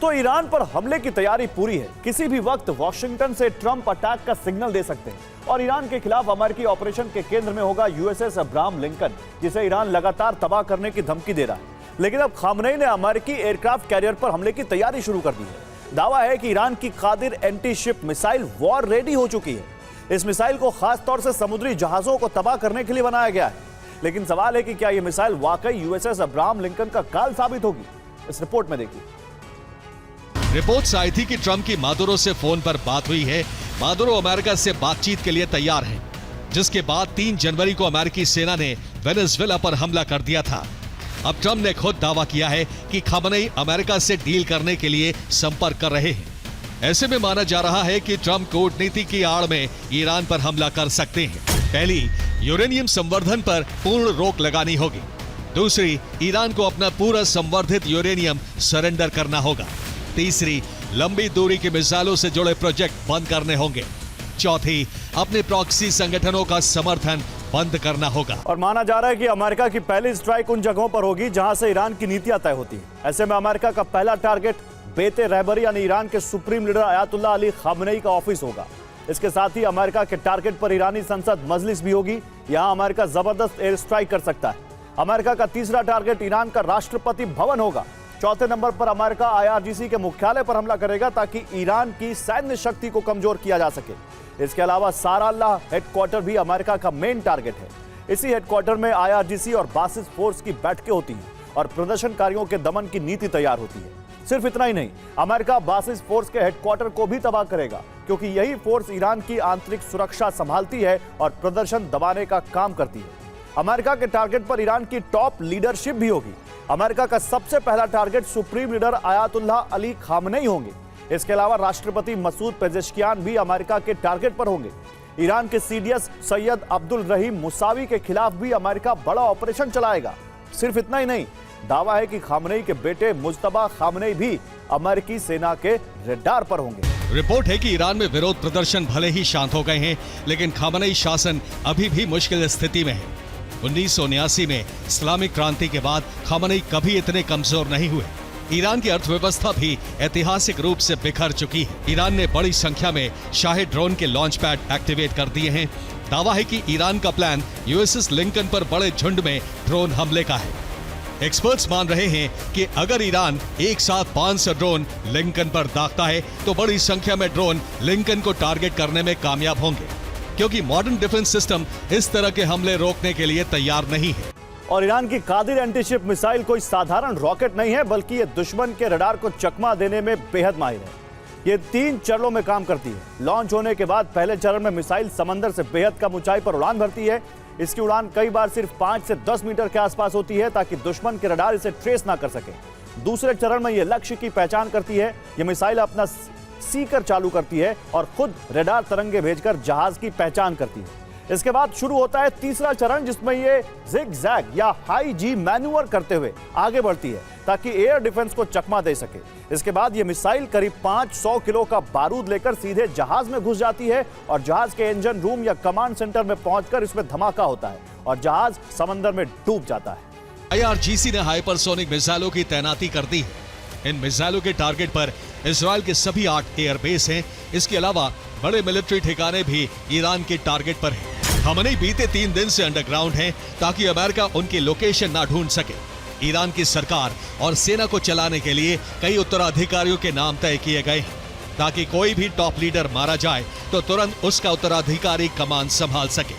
तो ईरान पर हमले की तैयारी पूरी है। किसी भी वक्त वॉशिंगटन से ट्रंप अटैक का सिग्नल दे सकते हैं और ईरान के खिलाफ अमेरिकी ऑपरेशन के केंद्र में होगा यूएसएस अब्राहम लिंकन, जिसे ईरान लगातार तबाह करने की धमकी दे रहा है। लेकिन अब खामनेई ने अमेरिकी एयरक्राफ्ट कैरियर पर हमले की तैयारी शुरू कर दी है। दावा है कि ईरान की Qader anti ship missile war ready हो चुकी है। इस मिसाइल को खास तौर से समुद्री जहाजों को तबाह करने के लिए बनाया गया है। लेकिन सवाल है कि क्या यह मिसाइल वाकई यूएसएस अब्राहम लिंकन का काल साबित होगी। इस रिपोर्ट में देखिए। रिपोर्ट्स आई थी कि ट्रंप की मादुरो से फोन पर बात हुई है। मादुरो अमेरिका से बातचीत के लिए तैयार है, जिसके बाद 3 जनवरी को अमेरिकी सेना ने वेनेजुएला पर हमला कर दिया था। अब ट्रंप ने खुद दावा किया है कि खामनेई अमेरिका से डील करने के लिए संपर्क कर रहे हैं। ऐसे में माना जा रहा है कि ट्रंप कूटनीति की आड़ में ईरान पर हमला कर सकते हैं। पहली, यूरेनियम संवर्धन पर पूर्ण रोक लगानी होगी। दूसरी, ईरान को अपना पूरा संवर्धित यूरेनियम सरेंडर करना होगा। तीसरी, लंबी दूरी के मिसाइलों से जुड़े प्रोजेक्ट बंद करने होंगे। चौथी, अपने प्रॉक्सी संगठनों का समर्थन बंद करना होगा। और माना जा रहा है कि अमेरिका की पहली स्ट्राइक उन जगहों पर होगी जहां से ईरान की नीतियां तय होती हैं। ऐसे में अमेरिका का पहला टारगेट बेते रहबरी यानी ईरान के supreme leader Ayatollah Ali Khamenei का ऑफिस होगा। इसके साथ ही अमेरिका के टारगेट पर ईरानी संसद मजलिस भी होगी। यहां अमेरिका जबरदस्त एयर स्ट्राइक कर सकता है। अमेरिका का तीसरा टारगेट ईरान का राष्ट्रपति भवन होगा। चौथे नंबर पर अमेरिका IRGC के मुख्यालय पर हमला करेगा ताकि ईरान की सैन्य शक्ति को कमजोर किया जा सके। इसके अलावा साराल्लाह हेडक्वार्टर भी अमेरिका का मेन टारगेट है। इसी हेडक्वार्टर में IRGC और बासिस फोर्स की बैठकें होती हैं और प्रदर्शनकारियों के दमन की नीति तैयार होती है। सिर्फ इतना ही नहीं, अमेरिका बासिस फोर्स के हेडक्वार्टर को भी तबाह करेगा, क्योंकि यही फोर्स ईरान की आंतरिक सुरक्षा संभालती है और प्रदर्शन दबाने का काम करती है। अमेरिका के टारगेट पर ईरान की टॉप लीडरशिप भी होगी। अमेरिका का सबसे पहला target supreme leader Ayatollah Ali Khamenei होंगे। इसके अलावा राष्ट्रपति मसूद पेजेश्कियान भी अमेरिका के टारगेट पर होंगे। ईरान के CDS सैयद अब्दुल रहीम मुसावी के खिलाफ भी अमेरिका बड़ा ऑपरेशन चलाएगा। सिर्फ इतना ही नहीं, दावा है कि खामनेई के बेटे मुज्तबा खामनेई भी अमेरिकी सेना के रडार पर होंगे। रिपोर्ट है कि ईरान में विरोध प्रदर्शन भले ही शांत हो गए हैं, लेकिन खामनेई शासन अभी भी मुश्किल स्थिति में है। 1979 में इस्लामिक क्रांति के बाद खामनेई कभी इतने कमजोर नहीं हुए। ईरान की अर्थव्यवस्था भी ऐतिहासिक रूप से बिखर चुकी है। ईरान ने बड़ी संख्या में शाही ड्रोन के लॉन्च पैड एक्टिवेट कर दिए हैं। दावा है कि ईरान का प्लान USS लिंकन पर बड़े झुंड में ड्रोन हमले का है। एक्सपर्ट्स मान रहे हैं कि अगर ईरान एक साथ 500 ड्रोन लिंकन पर दागता है तो बड़ी संख्या में ड्रोन लिंकन को टारगेट करने में कामयाब होंगे, क्योंकि मॉडर्न डिफेंस सिस्टम इस तरह के हमले रोकने के लिए तैयार नहीं है। और ईरान की कादिर एंटीशिप मिसाइल कोई साधारण रॉकेट नहीं है, बल्कि ये दुश्मन के रडार को चकमा देने में बेहद माहिर है। ये 3 चरणों में काम करती है। लॉन्च होने के बाद पहले चरण में मिसाइल समंदर से बेहद कम ऊंचाई पर उड़ान भरती है। इसकी उड़ान कई बार सिर्फ 5 से 10 मीटर के आसपास होती है, ताकि दुश्मन के रडार इसे ट्रेस ना कर सके। दूसरे चरण में यह लक्ष्य की पहचान करती है। यह मिसाइल अपना सीकर चालू करती है और खुद रडार तरंगे भेजकर जहाज की पहचान करती है। इसके बाद शुरू होता है तीसरा चरण, जिसमें ये जिग-जैग या हाई जी मैन्यूवर करते हुए आगे बढ़ती है, ताकि एयर डिफेंस को चकमा दे सके। इसके बाद ये मिसाइल करीब 500 किलो का बारूद लेकर सीधे जहाज में घुस जाती है और जहाज के इंजन रूम या कमांड सेंटर में पहुंचकर इसमें धमाका होता है और जहाज समंदर में डूब जाता है। IRGC ने हाइपरसोनिक मिसाइलों की तैनाती कर दी है। इन मिसाइलों के टारगेट पर इजराइल के सभी 8 एयरबेस हैं। इसके अलावा बड़े मिलिट्री ठिकाने भी ईरान के टारगेट पर हैं। खामनेई बीते 3 दिन से अंडरग्राउंड हैं, ताकि अमेरिका उनकी लोकेशन ना ढूंढ सके। ईरान की सरकार और सेना को चलाने के लिए कई उत्तराधिकारियों के नाम तय किए गए हैं, ताकि कोई भी टॉप लीडर मारा जाए तो तुरंत उसका उत्तराधिकारी कमान संभाल सके।